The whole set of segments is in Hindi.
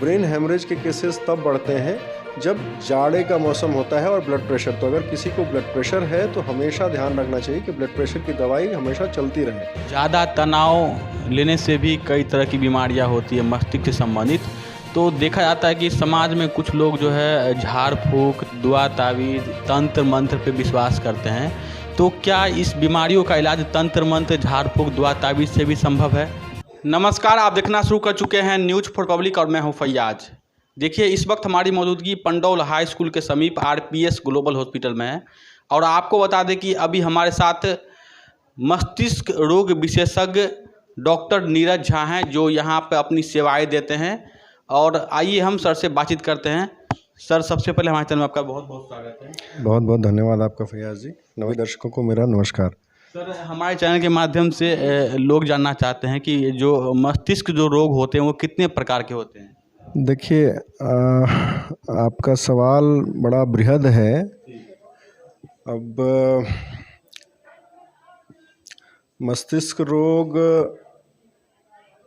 ब्रेन हेमरेज के केसेस तब बढ़ते हैं जब जाड़े का मौसम होता है और ब्लड प्रेशर। तो अगर किसी को ब्लड प्रेशर है तो हमेशा ध्यान रखना चाहिए कि ब्लड प्रेशर की दवाई हमेशा चलती रहे। ज़्यादा तनाव लेने से भी कई तरह की बीमारियां होती है मस्तिष्क से संबंधित। तो देखा जाता है कि समाज में कुछ लोग जो है झाड़ फूँक, दुआ तावीज़, तंत्र मंत्र पे विश्वास करते हैं। तो क्या इस बीमारियों का इलाज तंत्र मंत्र, झाड़ फूँक, दुआ तावीज़ से भी संभव है? नमस्कार, आप देखना शुरू कर चुके हैं न्यूज़ फॉर पब्लिक और मैं हूं फैयाज। देखिए, इस वक्त हमारी मौजूदगी पंडौल हाई स्कूल के समीप आरपीएस ग्लोबल हॉस्पिटल में है और आपको बता दें कि अभी हमारे साथ मस्तिष्क रोग विशेषज्ञ डॉक्टर नीरज झा हैं जो यहाँ पर अपनी सेवाएं देते हैं। और आइए हम सर से बातचीत करते हैं। सर, सबसे पहले हमारे चैनल में आपका बहुत बहुत स्वागत है। बहुत बहुत धन्यवाद आपका फैयाज जी। नवे दर्शकों को मेरा नमस्कार। सर, हमारे चैनल के माध्यम से लोग जानना चाहते हैं कि जो मस्तिष्क जो रोग होते हैं वो कितने प्रकार के होते हैं? देखिए, आपका सवाल बड़ा बृहद है। अब मस्तिष्क रोग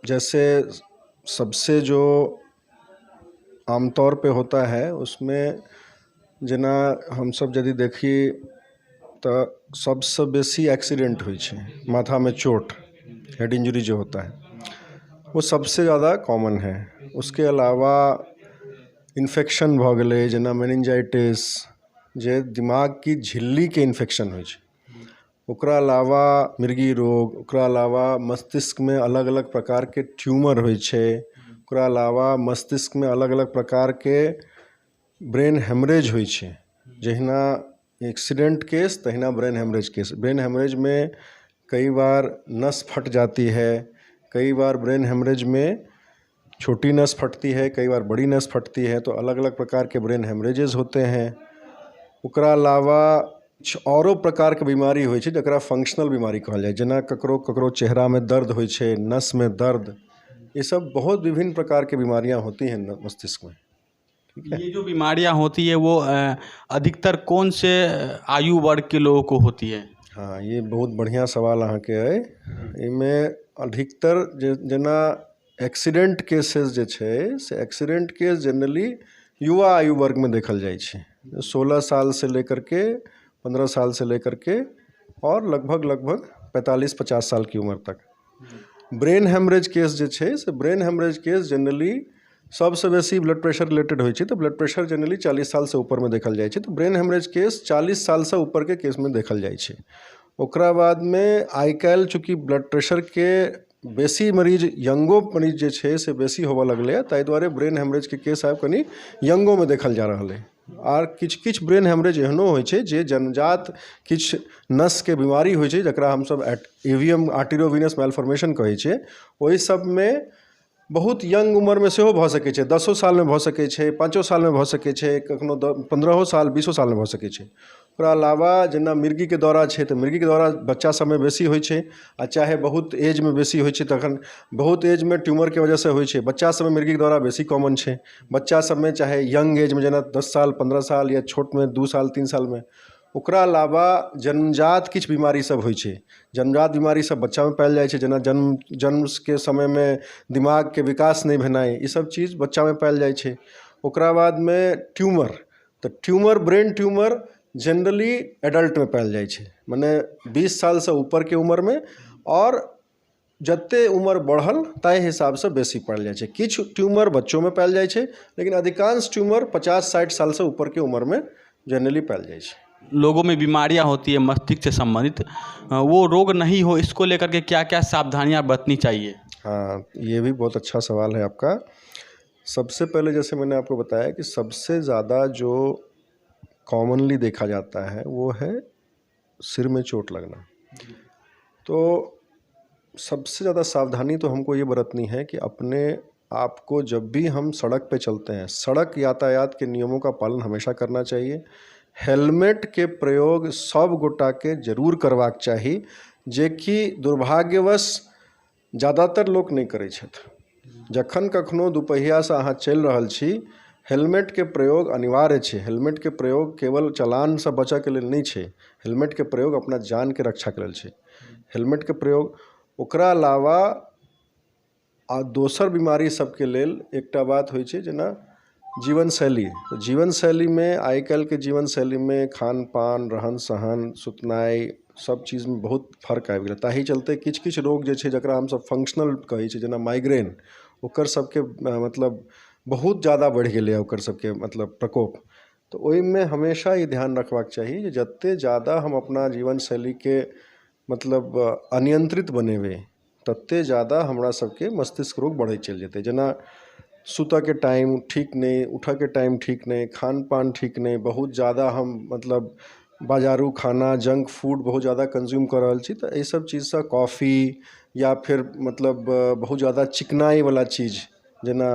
जैसे सबसे जो आमतौर पे होता है उसमें जेना हम सब यदि देखी तो सबसे बेसी एक्सीडेंट होइ छै, माथा में चोट, हेड इंजरी जो होता है वो सबसे ज़्यादा कॉमन है। उसके अलावा इन्फेक्शन भ गेलै, जेना मेनिंजाइटिस, जे दिमाग की झिल्ली के इन्फेक्शन होइ छै। ओकरा अलावा मिर्गी रोग, ओकरा अलावा मस्तिष्क में अलग अलग प्रकार के ट्यूमर होइ छै, ओकरा अलावा मस्तिष्क में अलग अलग प्रकार के ब्रेन हेमरेज होइ छै। जहिना एक्सीडेंट केस तहिना brain haemorrhage case. Brain haemorrhage में कई बार नस फट जाती है, कई बार ब्रेन हेमरेज में छोटी नस फटती है, कई बार बड़ी नस फटती है। तो अलग अलग प्रकार के ब्रेन हेमरेजेस होते हैं। ओकरा अलावा कुछ औरो प्रकार के बीमारी होइ छै जकरा फंक्शनल बीमारी कहल जाए, जेना ककरो ककरो चेहरा में दर्द होइ छै, नस में दर्द। ये सब बहुत विभिन्न प्रकार की बीमारियां होती हैं मस्तिष्क में। ठीक है? ये जो बीमारियां होती है वो अधिकतर कौन से आयु वर्ग के लोगों को होती है? हाँ, ये बहुत बढ़िया सवाल अहाँके है। इमें अधिकतर जेना एक्सीडेंट केसेस जे छै से एक्सीडेंट केस जनरली युवा आयु वर्ग में देखल जाइ छै, 16 साल से लेकर के 15 साल से लेकर के और लगभग 45-50 साल की उम्र तक। ब्रेन हेमरेज केस जे छै से ब्रेन हेमरेज केस जनरली सबसे बेसी ब्लड प्रेशर रिलेटेड होइ छै। तो ब्लड प्रेशर जनरली 40 साल से ऊपर में देखल जाइ छै। तो ब्रेन हेमरेज केस 40 साल से ऊपर के केस में देखल जाइ छै। ओकरा बाद में आइ काल्हि चूँकि ब्लड प्रेशर के बेसी मरीज यंगो मरीज जे छै से बेसी होबऽ लगलै, ताहि दुआरे ब्रेन हेमरेज के केस आब कनि यंगो में देखल जा रहल है। आर किछु ब्रेन हेमरेज एहनो होइ छै जे जन्मजात किछु नस के बीमारी होइ छै जकरा हमसब एवियम आर्टेरियोवेनस मैलफॉर्मेशन कहै छै। ओहि सब में बहुत यंग उम्र में सेहो भऽ सकै छै, 10 साल में भऽ सकै छै, 5 साल में भऽ सकै छै, कखनो 15 साल 20 साल में भऽ सकै छै। ओकरा अलावा जेना मिर्गी के दौरा छै तऽ मिर्गी के दौरा बच्चा सब में बेसी होइ छै, आ चाहे बहुत एज में बेसी होइ छै तखन बहुत एज में ट्यूमर के वजह से होइ छै। बच्चा सब में मिर्गी के दौरा बेसी कॉमन छै। बच्चा सब में चाहे यंग एज में जेना 10 साल 15 साल या छोट में 2 साल 3 साल में। ओकरा अलावा जन्मजात किछु बीमारी सब होइ छै। जन्मजात बीमारी सब बच्चा में पायल जाइ छै, जेना जन्म के समय में दिमाग के विकास नहीं भेनाइ, ई सब चीज बच्चा में पायल जाइ छै। ओकरा बाद में ट्यूमर, तो tumour brain tumour generally adult में पायल जाइ छै, माने 20 साल से ऊपर के उम्र में, और जते उम्र बढ़ल ताहि हिसाब से बेसी पायल जाइ छै। किछु ट्यूमर बच्चों में पायल जाइ छै, लेकिन अधिकांश ट्यूमर 50-60 साल से ऊपर के उम्र में जनरली पायल जाइ छै। लोगों में बीमारियां होती है मस्तिष्क से संबंधित, वो रोग नहीं हो इसको लेकर के क्या क्या सावधानियां बरतनी चाहिए? हाँ, ये भी बहुत अच्छा सवाल है आपका। सबसे पहले जैसे मैंने आपको बताया कि सबसे ज़्यादा जो कॉमनली देखा जाता है वो है सिर में चोट लगना। तो सबसे ज़्यादा सावधानी तो हमको ये बरतनी है कि अपने आप को जब भी हम सड़क पे चलते हैं, सड़क यातायात के नियमों का पालन हमेशा करना चाहिए। हेलमेट के प्रयोग सब गोटा के जरूर करबाक चाही, जे कि दुर्भाग्यवश ज़्यादातर लोग नहीं करै छथि। जखन कखनो दुपहिया से अहाँ चलि रहल छी, हेलमेट के प्रयोग अनिवार्य छै। हेलमेट के प्रयोग केवल चालान से बचऽ के लेल नहीं छै, हेलमेट के प्रयोग अपना जान के रक्षा के लेल छै। हेलमेट के प्रयोग, ओकरा अलावा आ दोसर बीमारी सबके लेल एकटा बात होइ छै जेना जीवन शैली। तो जीवन शैली में आइ काल्हि के जीवन शैली में खान पान, रहन सहन, सुतनाइ सब चीज में बहुत फर्क आबि गेलै। ताहि चलते किछु किछु रोग जे छै जकरा हमसब फंक्शनल कहै छै जेना माइग्रेन, ओकर सबके मतलब बहुत ज़्यादा बढ़ि गेलै ओकर सबके मतलब प्रकोप। तो ओहिमे हमेशा ई ध्यान रखबाक चाही जे जतेक ज़्यादा हम अपना जीवन शैलीके मतलब अनियंत्रित बनेबै ततेक ज़्यादा हमरा सबके मस्तिष्क रोग बढ़ैत चलि जेतै। जेना सुतऽ के टाइम ठीक नहीं, उठऽ के टाइम ठीक नहीं, खान पान ठीक नहीं, बहुत ज़्यादा हम मतलब बाजारू खाना, जंक फूड बहुत ज़्यादा कंज्यूम कर रहल छी। तो एहि सब चीज़सँ कॉफ़ी या फिर मतलब बहुत ज़्यादा चिकनाई वाला चीज़ जेना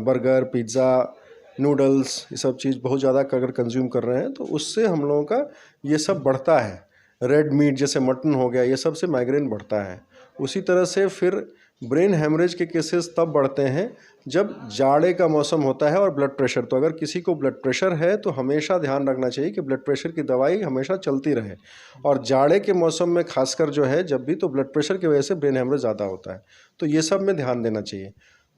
बर्गर, पिज़्ज़ा, नूडल्स, ये सब चीज़ बहुत ज़्यादा अगर कंज्यूम कर रहे हैं तो उससे हम लोगों का ये सब बढ़ता है। रेड मीट जैसे मटन हो गया, ये सब से माइग्रेन बढ़ता है। उसी तरह से फिर ब्रेन हेमरेज के केसेस तब बढ़ते हैं जब जाड़े का मौसम होता है और ब्लड प्रेशर। तो अगर किसी को ब्लड प्रेशर है तो हमेशा ध्यान रखना चाहिए कि ब्लड प्रेशर की दवाई हमेशा चलती रहे। और जाड़े के मौसम में खासकर जो है जब भी, तो ब्लड प्रेशर की वजह से ब्रेन हेमरेज ज़्यादा होता है। तो ये सब में ध्यान देना चाहिए।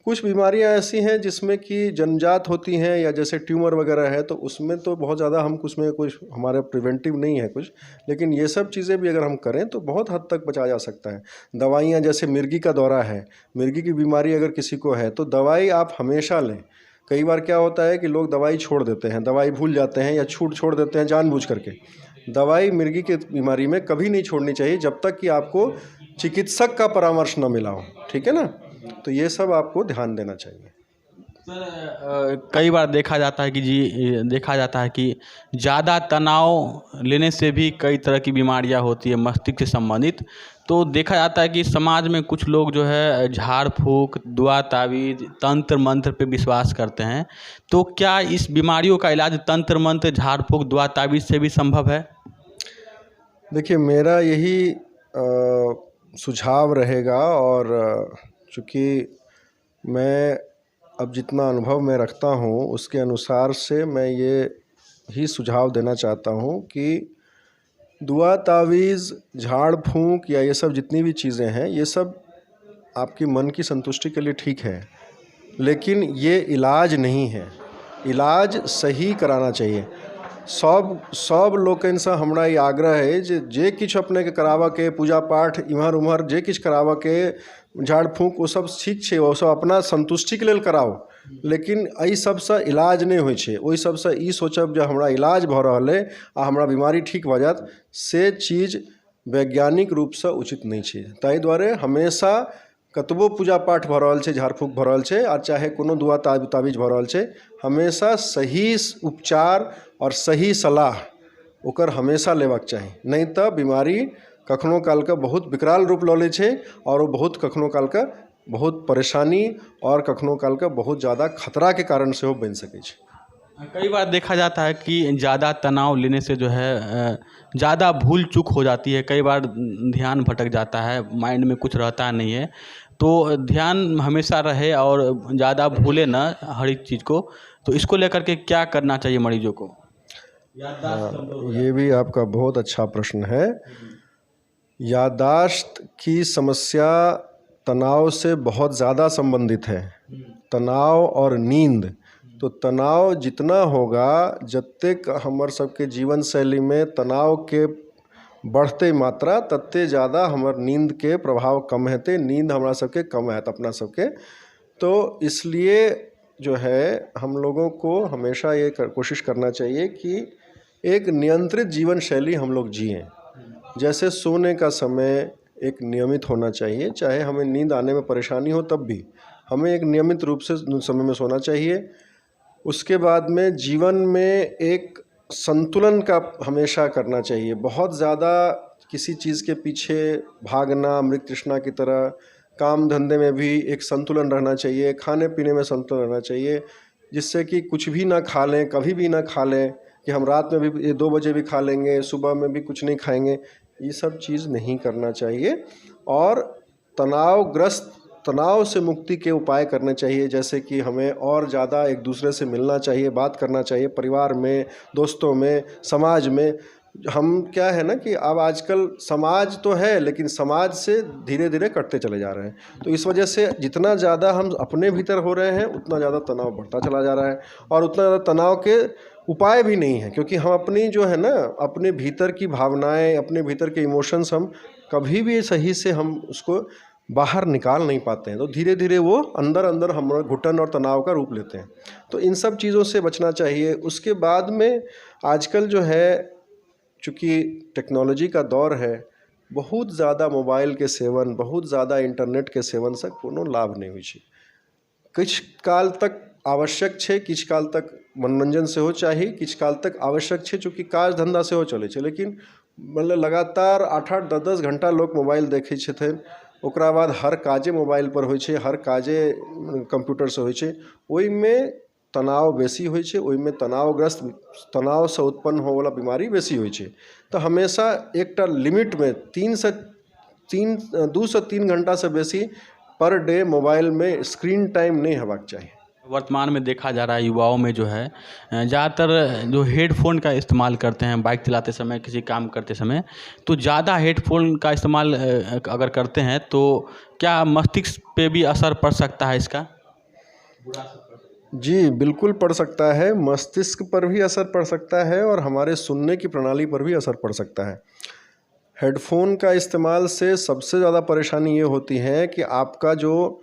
कुछ बीमारियां ऐसी हैं जिसमें कि जन्मजात होती हैं या जैसे ट्यूमर वगैरह है, तो उसमें तो बहुत ज़्यादा हम उसमें कुछ हमारे प्रिवेंटिव नहीं है कुछ, लेकिन ये सब चीज़ें भी अगर हम करें तो बहुत हद तक बचाया जा सकता है। दवाइयाँ जैसे मिर्गी का दौरा है, मिर्गी की बीमारी अगर किसी को है तो दवाई आप हमेशा लें। कई बार क्या होता है कि लोग दवाई छोड़ देते हैं, दवाई भूल जाते हैं या छोड़ देते हैं जानबूझ करके। दवाई मिर्गी की बीमारी में कभी नहीं छोड़नी चाहिए जब तक कि आपको चिकित्सक का परामर्श न मिला हो, ठीक है ना। तो ये सब आपको ध्यान देना चाहिए। सर कई बार देखा जाता है कि ज़्यादा तनाव लेने से भी कई तरह की बीमारियां होती है मस्तिष्क से संबंधित। तो देखा जाता है कि समाज में कुछ लोग जो है झाड़ फूक, दुआ तावीज़, तंत्र मंत्र पे विश्वास करते हैं। तो क्या इस बीमारियों का इलाज तंत्र मंत्र, झाड़ फूक, दुआ तावीज़ से भी संभव है? देखिए, मेरा यही सुझाव रहेगा, और चूँकि मैं अब जितना अनुभव मैं रखता हूँ उसके अनुसार से मैं ये ही सुझाव देना चाहता हूँ कि दुआ तावीज़, झाड़ फूंक या ये सब जितनी भी चीज़ें हैं, ये सब आपकी मन की संतुष्टि के लिए ठीक है, लेकिन ये इलाज नहीं है। इलाज सही कराना चाहिए। सब लोकनिसँ हमरा ई आग्रह है जे किछु अपने के कराबऽ के, पूजा पाठ इम्हर उम्हर जे किछु कराबऽ के, झाड़ फूँक ओ सब ठीक छै, ओ सब अपना संतुष्टिके लेल कराउ, लेकिन एहि सबसँ इलाज नहि होइ छै। ओहि सबसँ ई सोचब जे हमरा इलाज भऽ रहल अइ आ हमरा बीमारी ठीक भऽ जायत, से चीज वैज्ञानिक रूपसँ उचित नहि छै। ताहि दुआरे हमेशा कतबो पूजा पाठ भऽ रहल छै, झाड़ फूँक भऽ रहल छै, आ चाहे कोनो दुआ तावीज भऽ रहल छै, हमेशा सही उपचार और सही सलाह ओकर हमेशा लेबाक चाही। नहीं तऽ बीमारी कखनो कालके बहुत विकराल रूप लऽ लै छै और वो बहुत कखनो कालके बहुत परेशानी और कखनो कालके बहुत ज़्यादा खतरा के कारण सेहो बनि सकै छै। कई बार देखा जाता है कि ज़्यादा तनाव लेने से जो है ज़्यादा भूल चूक हो जाती है। कई बार ध्यान भटक जाता है, माइंड में कुछ रहता नहीं है। तो ध्यान हमेशा रहे और ज़्यादा भूले ना हर एक चीज़ को। तो इसको लेकर के क्या करना चाहिए मरीजों को? ये भी आपका बहुत अच्छा प्रश्न है। याददाश्त की समस्या तनाव से बहुत ज़्यादा संबंधित है। तनाव और नींद, तो तनाव जितना होगा, जतेक हमर सबके जीवन शैली में तनाव के बढ़ते मात्रा, तत्ते ज़्यादा हमर नींद के प्रभाव कम हेतै, नींद हमरा सबके कम हैत अपना सबके। तो इसलिए जो है हम लोगों को हमेशा ये कोशिश करना चाहिए कि एक नियंत्रित जीवन शैली हम लोग जिएं। जैसे सोने का समय एक नियमित होना चाहिए, चाहे हमें नींद आने में परेशानी हो तब भी हमें एक नियमित रूप से समय में सोना चाहिए। उसके बाद में जीवन में एक संतुलन का हमेशा करना चाहिए। बहुत ज़्यादा किसी चीज़ के पीछे भागना मृग तृष्णा की तरह, काम धंधे में भी एक संतुलन रहना चाहिए, खाने पीने में संतुलन रहना चाहिए, जिससे कि कुछ भी ना खा लें, कभी भी ना खा लें कि हम रात में भी 2 बजे भी खा लेंगे, सुबह में भी कुछ नहीं खाएंगे। ये सब चीज़ नहीं करना चाहिए। और तनाव से मुक्ति के उपाय करने चाहिए, जैसे कि हमें और ज़्यादा एक दूसरे से मिलना चाहिए, बात करना चाहिए, परिवार में, दोस्तों में, समाज में। हम क्या है ना कि अब आजकल समाज तो है लेकिन समाज से धीरे धीरे कटते चले जा रहे हैं। तो इस वजह से जितना ज़्यादा हम अपने भीतर हो रहे हैं उतना ज़्यादा तनाव बढ़ता चला जा रहा है और उतना ज़्यादा तनाव के उपाय भी नहीं है, क्योंकि हम अपनी जो है ना अपने भीतर की भावनाएं, अपने भीतर के इमोशंस हम कभी भी सही से हम उसको बाहर निकाल नहीं पाते हैं। तो धीरे धीरे वो अंदर अंदर हमारा घुटन और तनाव का रूप लेते हैं। तो इन सब चीज़ों से बचना चाहिए। उसके बाद में आजकल जो है चूँकि टेक्नोलॉजी का दौर है, बहुत ज़्यादा मोबाइल के सेवन, बहुत ज़्यादा इंटरनेट के सेवन से कोनो लाभ नहीं होइ छै। किछ काल तक आवश्यक छै, किछ काल तक मनोरंजन सेहो चाही, किछ काल तक आवश्यक छै चूँकि काज धंधा सेहो चलै छै। लेकिन मतलब लगातार 8-8 10-10 घंटा लोग मोबाइल देखै छथिन, ओकरा बाद हर काजे मोबाइल पर होइ छै, हर काजे कंप्यूटर से होइ छै, ओहिमे तनाव बेसी होइ छै, ओहिमे तनावसँ उत्पन्न होवला बीमारी बेसी होइ छै। तऽ हमेशा एकटा लिमिटमे 2 से 3 घंटा से बेसी पर डे मोबाइल में स्क्रीन टाइम नहीं हेबाक चाही। वर्तमान में देखा जा रहा है युवाओं में जो है ज़्यादातर जो हेडफोन का इस्तेमाल करते हैं बाइक चलाते समय, किसी काम करते समय, तो ज़्यादा हेडफोन का इस्तेमाल अगर करते हैं तो क्या मस्तिष्क पे भी असर पड़ सकता है इसका? जी, बिल्कुल पड़ सकता है। मस्तिष्क पर भी असर पड़ सकता है और हमारे सुनने की प्रणाली पर भी असर पड़ सकता है। हेडफोन का इस्तेमाल से सबसे ज़्यादा परेशानी ये होती है कि आपका जो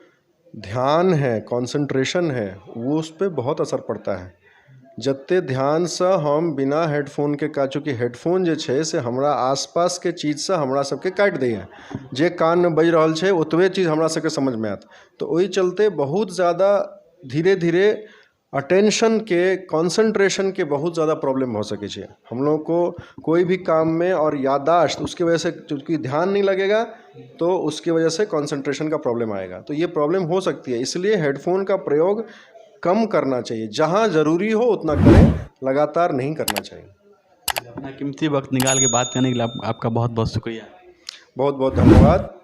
ध्यान है, कंसंट्रेशन है, वो उस पे बहुत असर पड़ता है। जते ध्यान से हम बिना हेडफोन के चूँकि हेडफोन जे छै से हमरा आसपास के चीज से हमरा सबके काटि दैए। जे कान में बजि रहल छै ओतबे चीज हमरा सबके समझ में आयत। तो ओहि चलते बहुत ज़्यादा धीरे धीरे अटेंशन के, कंसंट्रेशन के बहुत ज़्यादा प्रॉब्लम हो सके छै हम लोग को कोई भी काम में। और याददाश्त, उसकी वजह से चूँकि ध्यान नहीं लगेगा तो उसकी वजह से कंसंट्रेशन का प्रॉब्लम आएगा। तो ये प्रॉब्लम हो सकती है, इसलिए हेडफोन का प्रयोग कम करना चाहिए। जहाँ ज़रूरी हो उतना करें, लगातार नहीं करना चाहिए। अपना कीमती वक्त निकाल के बात करने के लिए आपका बहुत बहुत शुक्रिया। बहुत बहुत धन्यवाद।